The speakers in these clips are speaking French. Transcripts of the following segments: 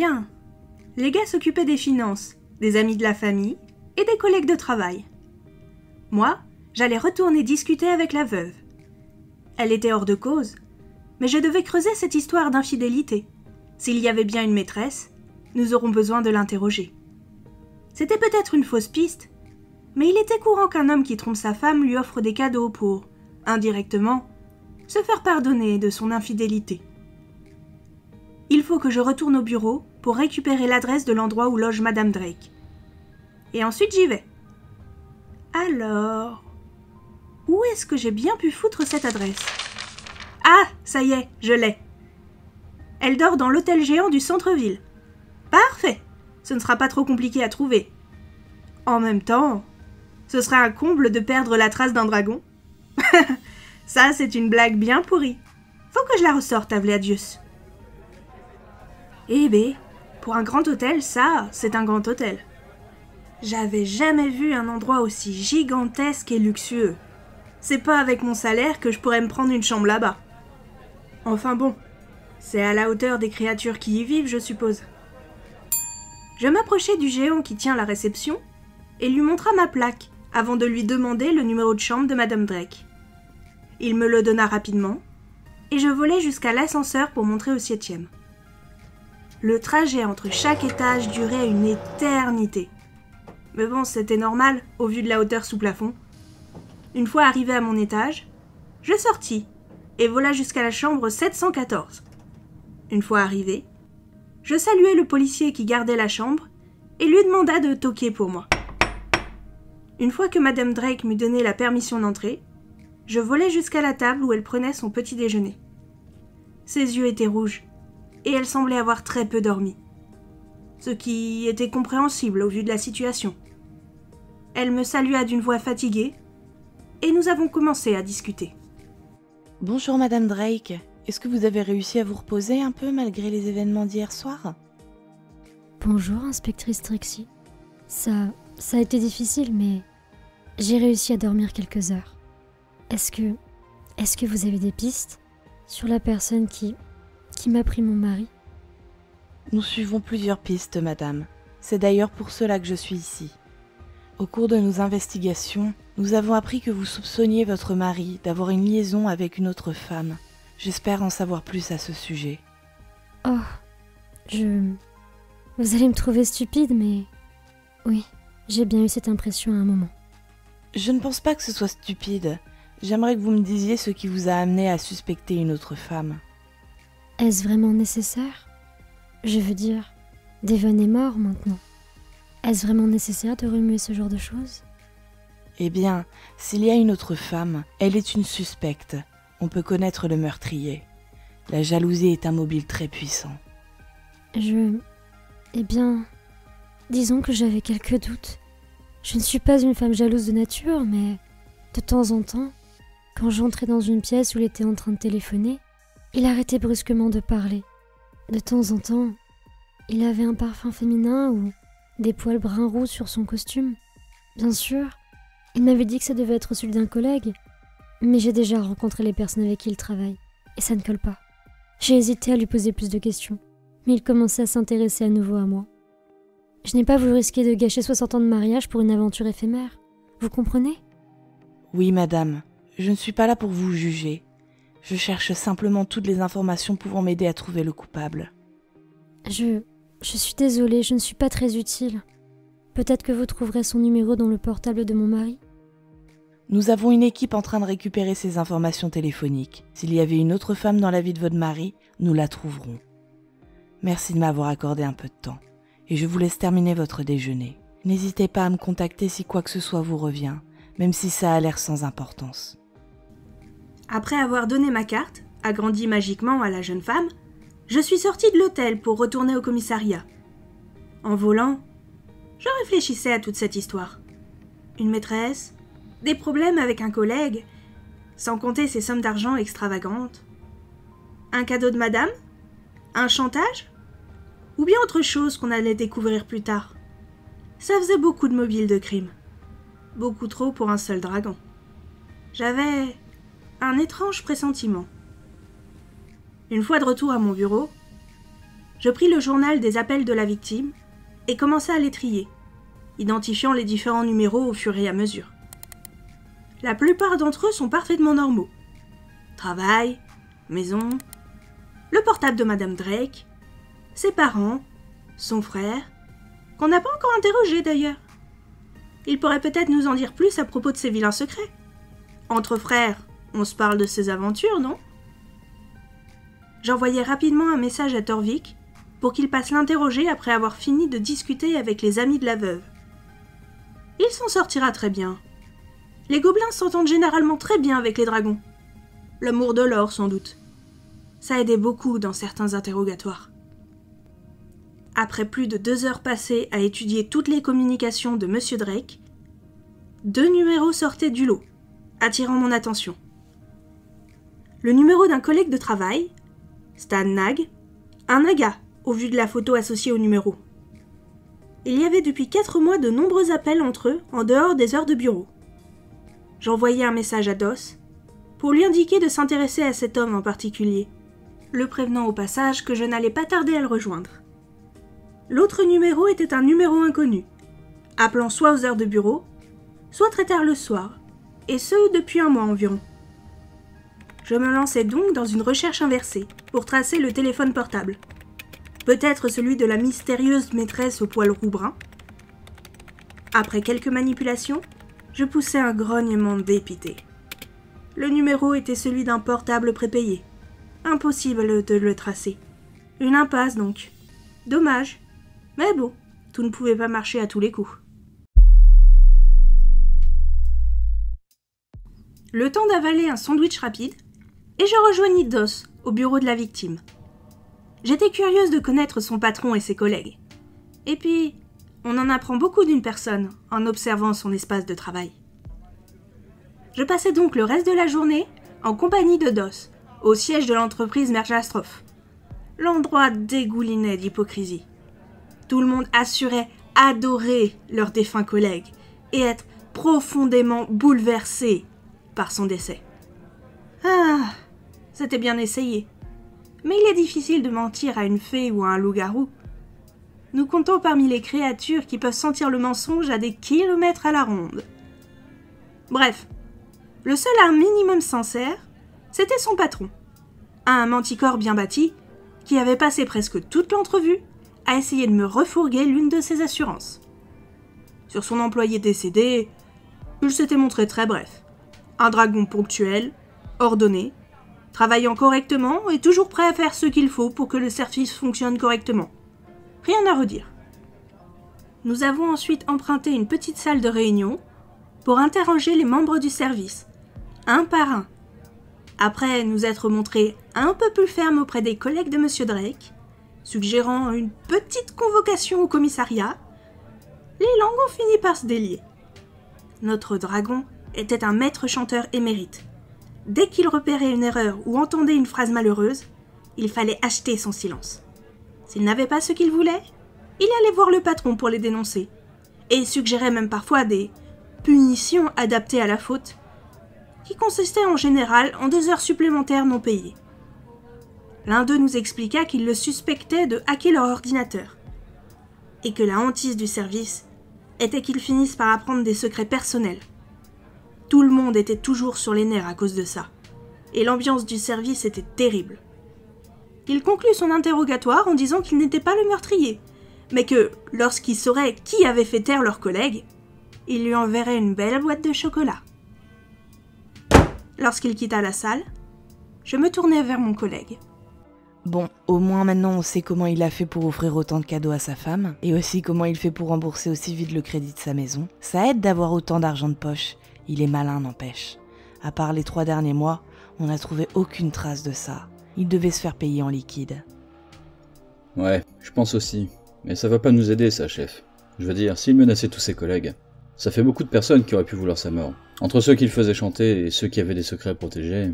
bien. Les gars s'occupaient des finances, des amis de la famille et des collègues de travail. Moi, j'allais retourner discuter avec la veuve. Elle était hors de cause, mais je devais creuser cette histoire d'infidélité. S'il y avait bien une maîtresse, nous aurons besoin de l'interroger. C'était peut-être une fausse piste, mais il était courant qu'un homme qui trompe sa femme lui offre des cadeaux pour, indirectement, se faire pardonner de son infidélité. Il faut que je retourne au bureau pour récupérer l'adresse de l'endroit où loge Madame Drake. Et ensuite j'y vais. Alors, où est-ce que j'ai bien pu foutre cette adresse? Ah, ça y est, je l'ai. Elle dort dans l'hôtel géant du centre-ville. Parfait, ce ne sera pas trop compliqué à trouver. En même temps, ce serait un comble de perdre la trace d'un dragon. Ça, c'est une blague bien pourrie. Faut que je la ressorte à Vladius. Eh bé, pour un grand hôtel, ça, c'est un grand hôtel. J'avais jamais vu un endroit aussi gigantesque et luxueux. C'est pas avec mon salaire que je pourrais me prendre une chambre là-bas. Enfin bon, c'est à la hauteur des créatures qui y vivent, je suppose. Je m'approchai du géant qui tient la réception et lui montra ma plaque avant de lui demander le numéro de chambre de Madame Drake. Il me le donna rapidement et je volai jusqu'à l'ascenseur pour monter au 7e. Le trajet entre chaque étage durait une éternité. Mais bon, c'était normal au vu de la hauteur sous plafond. Une fois arrivé à mon étage, je sortis et vola jusqu'à la chambre 714. Une fois arrivé, je saluai le policier qui gardait la chambre et lui demanda de toquer pour moi. Une fois que Madame Drake m'eut donné la permission d'entrer, je volai jusqu'à la table où elle prenait son petit déjeuner. Ses yeux étaient rouges et elle semblait avoir très peu dormi, ce qui était compréhensible au vu de la situation. Elle me salua d'une voix fatiguée et nous avons commencé à discuter. Bonjour Madame Drake, est-ce que vous avez réussi à vous reposer un peu malgré les événements d'hier soir? Bonjour, inspectrice Trixie. Ça a été difficile, mais j'ai réussi à dormir quelques heures. Est-ce que vous avez des pistes sur la personne qui m'a pris mon mari? Nous suivons plusieurs pistes, madame. C'est d'ailleurs pour cela que je suis ici. Au cours de nos investigations, nous avons appris que vous soupçonniez votre mari d'avoir une liaison avec une autre femme. J'espère en savoir plus à ce sujet. Oh, Vous allez me trouver stupide, mais... Oui, j'ai bien eu cette impression à un moment. Je ne pense pas que ce soit stupide. J'aimerais que vous me disiez ce qui vous a amené à suspecter une autre femme. Est-ce vraiment nécessaire? Je veux dire, Devon est mort maintenant. Est-ce vraiment nécessaire de remuer ce genre de choses? Eh bien, s'il y a une autre femme, elle est une suspecte. On peut connaître le meurtrier. La jalousie est un mobile très puissant. Eh bien, disons que j'avais quelques doutes. Je ne suis pas une femme jalouse de nature, mais de temps en temps, quand j'entrais dans une pièce où il était en train de téléphoner, il arrêtait brusquement de parler. De temps en temps, il avait un parfum féminin ou des poils bruns roux sur son costume. Bien sûr, il m'avait dit que ça devait être celui d'un collègue, mais j'ai déjà rencontré les personnes avec qui il travaille, et ça ne colle pas. J'ai hésité à lui poser plus de questions, mais il commençait à s'intéresser à nouveau à moi. Je n'ai pas voulu risquer de gâcher 60 ans de mariage pour une aventure éphémère. Vous comprenez? Oui, madame. Je ne suis pas là pour vous juger. Je cherche simplement toutes les informations pouvant m'aider à trouver le coupable. Je suis désolée, je ne suis pas très utile. Peut-être que vous trouverez son numéro dans le portable de mon mari. Nous avons une équipe en train de récupérer ces informations téléphoniques. S'il y avait une autre femme dans la vie de votre mari, nous la trouverons. Merci de m'avoir accordé un peu de temps. Et je vous laisse terminer votre déjeuner. N'hésitez pas à me contacter si quoi que ce soit vous revient, même si ça a l'air sans importance. Après avoir donné ma carte, agrandie magiquement à la jeune femme, je suis sortie de l'hôtel pour retourner au commissariat. En volant, je réfléchissais à toute cette histoire. Une maîtresse, des problèmes avec un collègue, sans compter ces sommes d'argent extravagantes. Un cadeau de madame? Un chantage? Ou bien autre chose qu'on allait découvrir plus tard. Ça faisait beaucoup de mobiles de crime. Beaucoup trop pour un seul dragon. J'avais un étrange pressentiment. Une fois de retour à mon bureau, Je pris le journal des appels de la victime et commençai à les trier, identifiant les différents numéros au fur et à mesure. La plupart d'entre eux sont parfaitement normaux. Travail, maison, le portable de Madame Drake, ses parents, son frère, qu'on n'a pas encore interrogé d'ailleurs. Il pourrait peut-être nous en dire plus à propos de ses vilains secrets. Entre frères, on se parle de ses aventures, non ? J'envoyai rapidement un message à Torvik pour qu'il passe l'interroger après avoir fini de discuter avec les amis de la veuve. Il s'en sortira très bien. Les gobelins s'entendent généralement très bien avec les dragons. L'amour de l'or, sans doute. Ça aidait beaucoup dans certains interrogatoires. Après plus de 2 heures passées à étudier toutes les communications de Monsieur Drake, 2 numéros sortaient du lot, attirant mon attention. Le numéro d'un collègue de travail, Stan Nag, un naga, au vu de la photo associée au numéro. Il y avait depuis 4 mois de nombreux appels entre eux en dehors des heures de bureau. J'envoyai un message à Dos pour lui indiquer de s'intéresser à cet homme en particulier, le prévenant au passage que je n'allais pas tarder à le rejoindre. L'autre numéro était un numéro inconnu, appelant soit aux heures de bureau, soit très tard le soir, et ce depuis 1 mois environ. Je me lançai donc dans une recherche inversée pour tracer le téléphone portable. Peut-être celui de la mystérieuse maîtresse au poil roux brun. Après quelques manipulations, je poussai un grognement dépité. Le numéro était celui d'un portable prépayé. Impossible de le tracer. Une impasse donc. Dommage. Mais bon, tout ne pouvait pas marcher à tous les coups. Le temps d'avaler un sandwich rapide, et je rejoignis Dos au bureau de la victime. J'étais curieuse de connaître son patron et ses collègues. Et puis, on en apprend beaucoup d'une personne en observant son espace de travail. Je passais donc le reste de la journée en compagnie de Dos, au siège de l'entreprise Merjastrophe. L'endroit dégoulinait d'hypocrisie. Tout le monde assurait adorer leur défunt collègue et être profondément bouleversé par son décès. Ah, c'était bien essayé. Mais il est difficile de mentir à une fée ou à un loup-garou. Nous comptons parmi les créatures qui peuvent sentir le mensonge à des kilomètres à la ronde. Bref, le seul un minimum sincère, c'était son patron, un manticore bien bâti qui avait passé presque toute l'entrevue à essayer de me refourguer l'une de ses assurances. Sur son employé décédé, il s'était montré très bref. Un dragon ponctuel, ordonné, travaillant correctement et toujours prêt à faire ce qu'il faut pour que le service fonctionne correctement. Rien à redire. Nous avons ensuite emprunté une petite salle de réunion pour interroger les membres du service, un par un. Après nous être montrés un peu plus fermes auprès des collègues de Monsieur Drake, suggérant une petite convocation au commissariat, les langues ont fini par se délier. Notre dragon était un maître chanteur émérite. Dès qu'il repérait une erreur ou entendait une phrase malheureuse, il fallait acheter son silence. S'il n'avait pas ce qu'il voulait, il allait voir le patron pour les dénoncer, et suggérait même parfois des punitions adaptées à la faute, qui consistaient en général en 2 heures supplémentaires non payées. L'un d'eux nous expliqua qu'il le suspectait de hacker leur ordinateur, et que la hantise du service était qu'ils finissent par apprendre des secrets personnels. Tout le monde était toujours sur les nerfs à cause de ça, et l'ambiance du service était terrible. Il conclut son interrogatoire en disant qu'il n'était pas le meurtrier, mais que, lorsqu'il saurait qui avait fait taire leur collègue, il lui enverrait une belle boîte de chocolat. Lorsqu'il quitta la salle, je me tournai vers mon collègue. Bon, au moins maintenant on sait comment il a fait pour offrir autant de cadeaux à sa femme, et aussi comment il fait pour rembourser aussi vite le crédit de sa maison. Ça aide d'avoir autant d'argent de poche, il est malin n'empêche. À part les 3 derniers mois, on n'a trouvé aucune trace de ça. Il devait se faire payer en liquide. Ouais, je pense aussi. Mais ça va pas nous aider ça, chef. Je veux dire, s'il menaçait tous ses collègues, ça fait beaucoup de personnes qui auraient pu vouloir sa mort. Entre ceux qui le faisaient chanter et ceux qui avaient des secrets à protéger...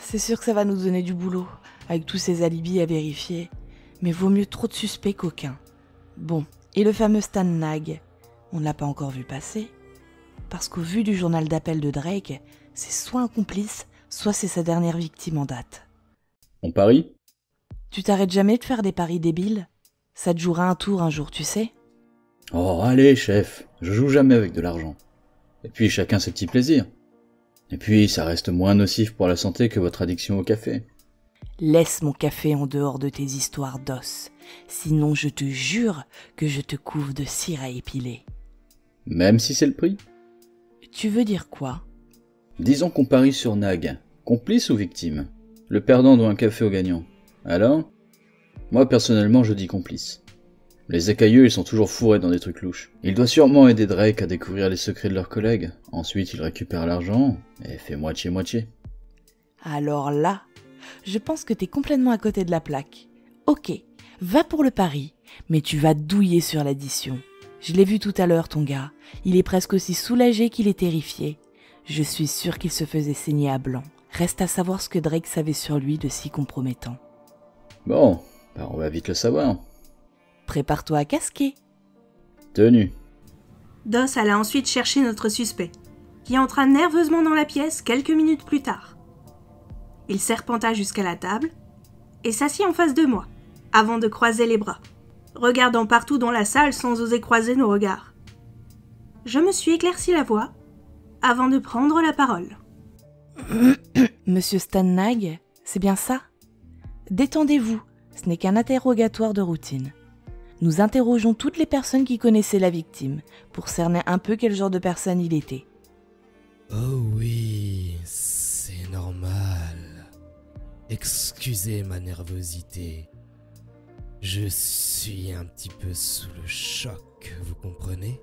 C'est sûr que ça va nous donner du boulot, avec tous ces alibis à vérifier. Mais vaut mieux trop de suspects qu'aucun. Bon, et le fameux Stan Nag, on ne l'a pas encore vu passer. Parce qu'au vu du journal d'appel de Drake, c'est soit un complice, soit c'est sa dernière victime en date. On parie ? Tu t'arrêtes jamais de faire des paris débiles? Ça te jouera un tour un jour, tu sais? Oh, allez, chef, je joue jamais avec de l'argent. Et puis, chacun ses petits plaisirs. Et puis, ça reste moins nocif pour la santé que votre addiction au café. Laisse mon café en dehors de tes histoires d'os. Sinon, je te jure que je te couvre de cire à épiler. Même si c'est le prix? Tu veux dire quoi? Disons qu'on parie sur Nag. Complice ou victime? Le perdant doit un café au gagnant. Alors? Moi, personnellement, je dis complice. Les écailleux, ils sont toujours fourrés dans des trucs louches. Il doit sûrement aider Drake à découvrir les secrets de leurs collègues. Ensuite, il récupère l'argent et fait moitié-moitié. Alors là, je pense que t'es complètement à côté de la plaque. Ok, va pour le pari, mais tu vas douiller sur l'addition. Je l'ai vu tout à l'heure, ton gars. Il est presque aussi soulagé qu'il est terrifié. Je suis sûre qu'il se faisait saigner à blanc. Reste à savoir ce que Drake savait sur lui de si compromettant. Bon, on va vite le savoir. Prépare-toi à casquer. Tenu. Doss alla ensuite chercher notre suspect, qui entra nerveusement dans la pièce quelques minutes plus tard. Il serpenta jusqu'à la table et s'assit en face de moi, avant de croiser les bras, regardant partout dans la salle sans oser croiser nos regards. Je me suis éclairci la voix avant de prendre la parole. Monsieur Stan Nag, c'est bien ça? Détendez-vous, ce n'est qu'un interrogatoire de routine. Nous interrogeons toutes les personnes qui connaissaient la victime, pour cerner un peu quel genre de personne il était. Oh oui, c'est normal. Excusez ma nervosité. Je suis un petit peu sous le choc, vous comprenez?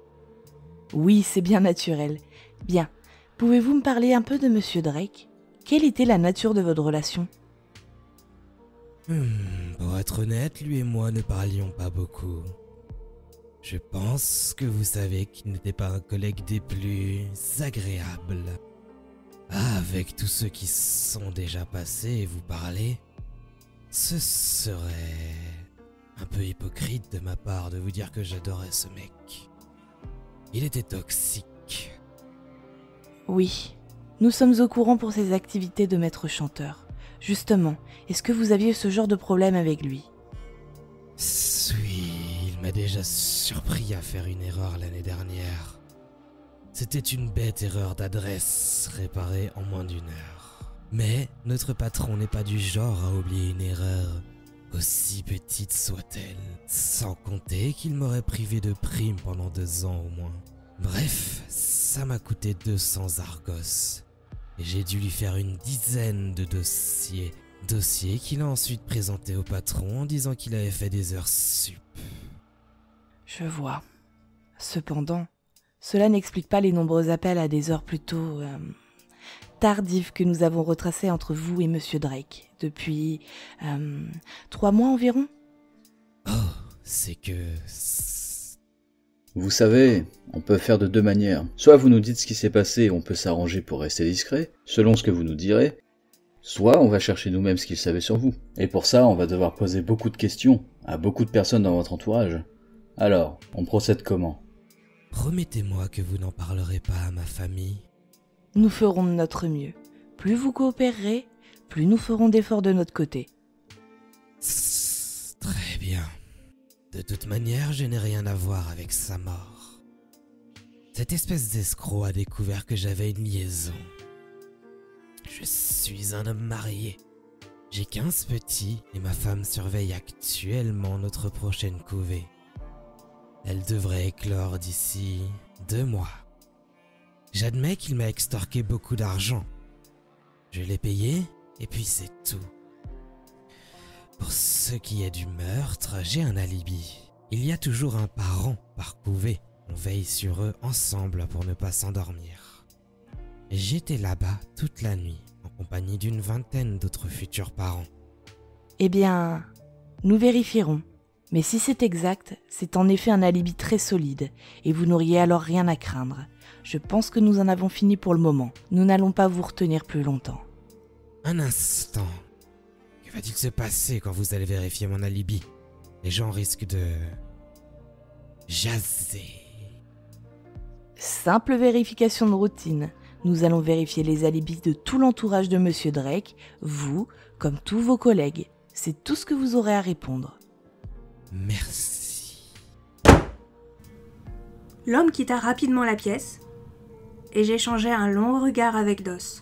Oui, c'est bien naturel. Bien, pouvez-vous me parler un peu de Monsieur Drake? Quelle était la nature de votre relation? Pour être honnête, lui et moi ne parlions pas beaucoup. Je pense que vous savez qu'il n'était pas un collègue des plus agréables. Avec tous ceux qui sont déjà passés et vous parler, ce serait un peu hypocrite de ma part de vous dire que j'adorais ce mec. Il était toxique. Oui, nous sommes au courant pour ses activités de maître chanteur. Justement, est-ce que vous aviez ce genre de problème avec lui? Oui, il m'a déjà surpris à faire une erreur l'année dernière. C'était une bête erreur d'adresse réparée en moins d'1 heure. Mais notre patron n'est pas du genre à oublier une erreur, aussi petite soit-elle. Sans compter qu'il m'aurait privé de prime pendant 2 ans au moins. Bref, ça m'a coûté 200 argos. Et j'ai dû lui faire une dizaine de dossiers. Dossiers qu'il a ensuite présentés au patron en disant qu'il avait fait des heures sup. Je vois. Cependant, cela n'explique pas les nombreux appels à des heures plutôt tardives que nous avons retracées entre vous et Monsieur Drake depuis 3 mois environ. Oh, c'est que... Vous savez, on peut faire de 2 manières. Soit vous nous dites ce qui s'est passé et on peut s'arranger pour rester discret, selon ce que vous nous direz. Soit on va chercher nous-mêmes ce qu'il savait sur vous. Et pour ça, on va devoir poser beaucoup de questions à beaucoup de personnes dans votre entourage. Alors, on procède comment? Promettez-moi que vous n'en parlerez pas à ma famille. Nous ferons de notre mieux. Plus vous coopérerez, plus nous ferons d'efforts de notre côté. Très bien. De toute manière, je n'ai rien à voir avec sa mort. Cette espèce d'escroc a découvert que j'avais une liaison. Je suis un homme marié. J'ai 15 petits et ma femme surveille actuellement notre prochaine couvée. Elle devrait éclore d'ici 2 mois. J'admets qu'il m'a extorqué beaucoup d'argent. Je l'ai payé et puis c'est tout. Pour ce qui est du meurtre, j'ai un alibi. Il y a toujours un parent par couvée. On veille sur eux ensemble pour ne pas s'endormir. J'étais là-bas toute la nuit, en compagnie d'une 20aine d'autres futurs parents. Eh bien, nous vérifierons. Mais si c'est exact, c'est en effet un alibi très solide, et vous n'auriez alors rien à craindre. Je pense que nous en avons fini pour le moment. Nous n'allons pas vous retenir plus longtemps. Un instant. Que va-t-il se passer quand vous allez vérifier mon alibi? Les gens risquent de... jaser. Simple vérification de routine. Nous allons vérifier les alibis de tout l'entourage de Monsieur Drake, vous, comme tous vos collègues. C'est tout ce que vous aurez à répondre. Merci. L'homme quitta rapidement la pièce, et j'échangeai un long regard avec Dos.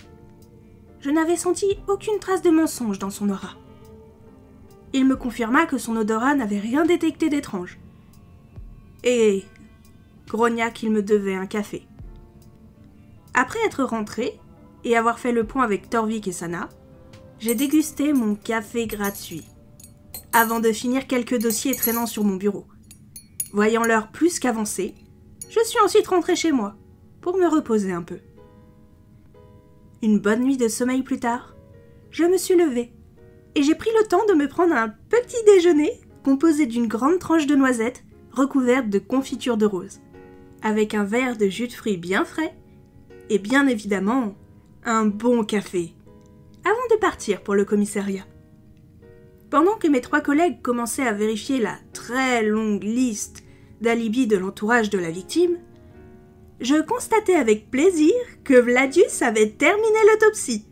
Je n'avais senti aucune trace de mensonge dans son aura. Il me confirma que son odorat n'avait rien détecté d'étrange. Et grogna qu'il me devait un café. Après être rentré, et avoir fait le point avec Torvik et Sana, j'ai dégusté mon café gratuit, avant de finir quelques dossiers traînant sur mon bureau. Voyant l'heure plus qu'avancée, je suis ensuite rentré chez moi, pour me reposer un peu. Une bonne nuit de sommeil plus tard, je me suis levée, et j'ai pris le temps de me prendre un petit déjeuner composé d'une grande tranche de noisettes recouverte de confiture de rose, avec un verre de jus de fruits bien frais, et bien évidemment, un bon café, avant de partir pour le commissariat. Pendant que mes 3 collègues commençaient à vérifier la très longue liste d'alibis de l'entourage de la victime, je constatais avec plaisir que Vladius avait terminé l'autopsie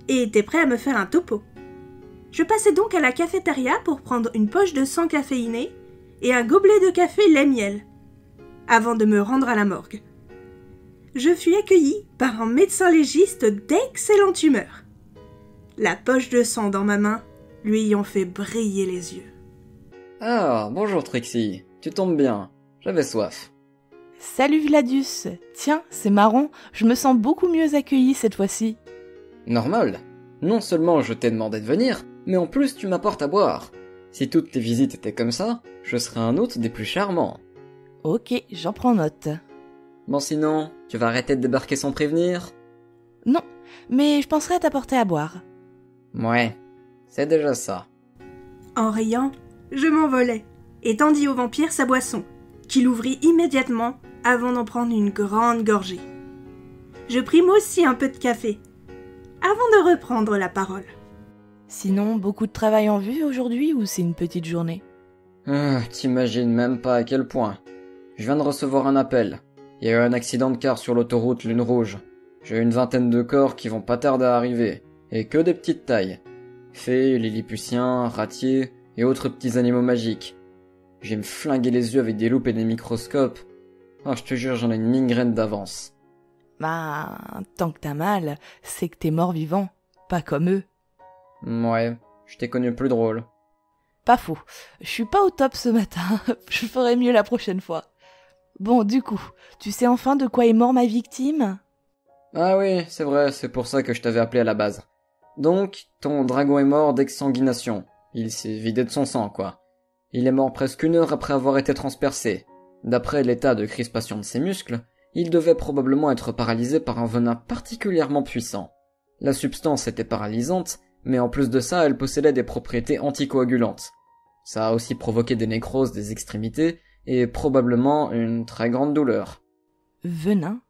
et était prêt à me faire un topo. Je passais donc à la cafétéria pour prendre une poche de sang caféiné et un gobelet de café lait-miel, avant de me rendre à la morgue. Je fus accueillie par un médecin légiste d'excellente humeur, la poche de sang dans ma main lui ayant fait briller les yeux. « Ah, bonjour Trixie, tu tombes bien, j'avais soif. » Salut Vladius. Tiens, c'est marrant, je me sens beaucoup mieux accueillie cette fois-ci. Normal. Non seulement je t'ai demandé de venir, mais en plus tu m'apportes à boire. Si toutes tes visites étaient comme ça, je serais un hôte des plus charmants. Ok, j'en prends note. Bon sinon, tu vas arrêter de débarquer sans prévenir? Non, mais je penserai à t'apporter à boire. Ouais, c'est déjà ça. En riant, je m'envolai et tendis au vampire sa boisson, qu'il ouvrit immédiatement avant d'en prendre une grande gorgée. Je pris moi aussi un peu de café, avant de reprendre la parole. Sinon, beaucoup de travail en vue aujourd'hui ou c'est une petite journée? T'imagines même pas à quel point. Je viens de recevoir un appel. Il y a eu un accident de car sur l'autoroute Lune Rouge. J'ai une vingtaine de corps qui vont pas tarder à arriver, et que des petites tailles. Fées, lilliputiens, ratiers et autres petits animaux magiques. Je vais me flinguer les yeux avec des loupes et des microscopes. Oh, je te jure, j'en ai une migraine d'avance. Bah, tant que t'as mal, c'est que t'es mort vivant, pas comme eux. Ouais, je t'ai connu plus drôle. Pas faux, je suis pas au top ce matin, je ferai mieux la prochaine fois. Bon, du coup, tu sais enfin de quoi est mort ma victime? Ah oui, c'est vrai, c'est pour ça que je t'avais appelé à la base. Donc, ton dragon est mort d'exsanguination. Il s'est vidé de son sang, quoi. Il est mort presque 1 heure après avoir été transpercé. D'après l'état de crispation de ses muscles, il devait probablement être paralysé par un venin particulièrement puissant. La substance était paralysante, mais en plus de ça, elle possédait des propriétés anticoagulantes. Ça a aussi provoqué des nécroses des extrémités et probablement une très grande douleur. Venin?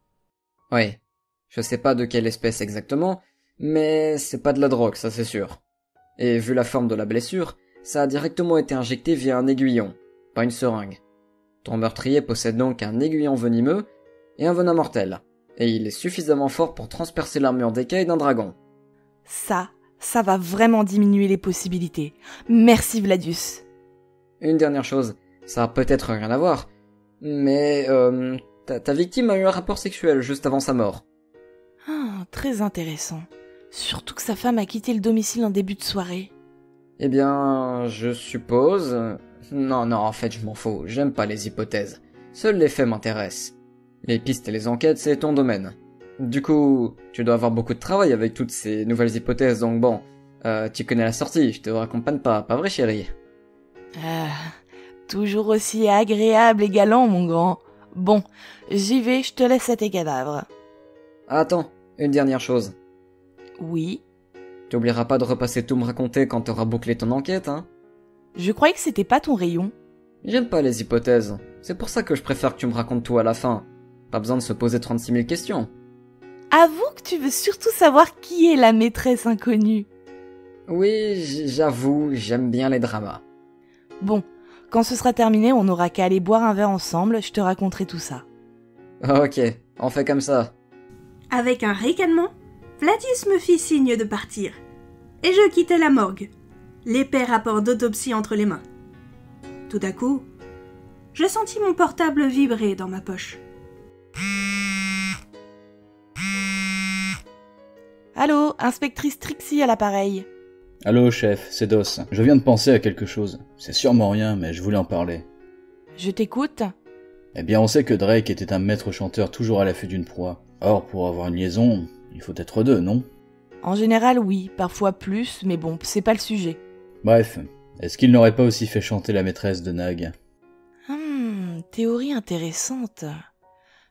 Oui. Je sais pas de quelle espèce exactement, mais c'est pas de la drogue, ça c'est sûr. Et vu la forme de la blessure, ça a directement été injecté via un aiguillon, pas une seringue. Ton meurtrier possède donc un aiguillon venimeux et un venin mortel, et il est suffisamment fort pour transpercer l'armure d'écaille d'un dragon. Ça va vraiment diminuer les possibilités. Merci Vladius. Une dernière chose, ça a peut-être rien à voir, mais ta victime a eu un rapport sexuel juste avant sa mort. Ah, très intéressant. Surtout que sa femme a quitté le domicile en début de soirée. Eh bien, je suppose... Non, en fait, je m'en fous, j'aime pas les hypothèses. Seuls les faits m'intéressent. Les pistes et les enquêtes, c'est ton domaine. Du coup, tu dois avoir beaucoup de travail avec toutes ces nouvelles hypothèses, donc bon, tu connais la sortie, je te raccompagne pas vrai chérie? Toujours aussi agréable et galant, mon grand. Bon, j'y vais, je te laisse à tes cadavres. Attends, une dernière chose. Oui? T'oublieras pas de repasser tout me raconter quand t'auras bouclé ton enquête, hein? Je croyais que c'était pas ton rayon. J'aime pas les hypothèses. C'est pour ça que je préfère que tu me racontes tout à la fin. Pas besoin de se poser 36 000 questions. Avoue que tu veux surtout savoir qui est la maîtresse inconnue. Oui, j'avoue, j'aime bien les dramas. Bon, quand ce sera terminé, on n'aura qu'à aller boire un verre ensemble, je te raconterai tout ça. Ok, on fait comme ça. Avec un ricanement, Vladius me fit signe de partir, et je quittai la morgue, l'épais rapport d'autopsie entre les mains. Tout à coup, je sentis mon portable vibrer dans ma poche. Allô, inspectrice Trixie à l'appareil. Allô, chef, c'est Dos. Je viens de penser à quelque chose. C'est sûrement rien, mais je voulais en parler. Je t'écoute. Eh bien, on sait que Drake était un maître chanteur toujours à l'affût d'une proie. Or, pour avoir une liaison, il faut être deux, non? En général, oui, parfois plus, mais bon, c'est pas le sujet. Bref, est-ce qu'il n'aurait pas aussi fait chanter la maîtresse de Nag? Théorie intéressante.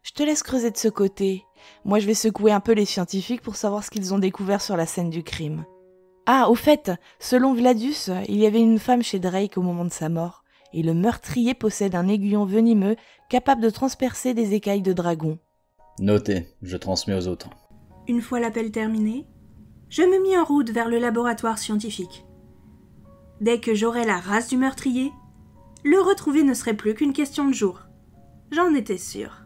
Je te laisse creuser de ce côté. Moi, je vais secouer un peu les scientifiques pour savoir ce qu'ils ont découvert sur la scène du crime. Ah, au fait, selon Gladius, il y avait une femme chez Drake au moment de sa mort, et le meurtrier possède un aiguillon venimeux capable de transpercer des écailles de dragon. Noté, je transmets aux autres. Une fois l'appel terminé, je me mis en route vers le laboratoire scientifique. Dès que j'aurais la race du meurtrier, le retrouver ne serait plus qu'une question de jour. J'en étais sûre.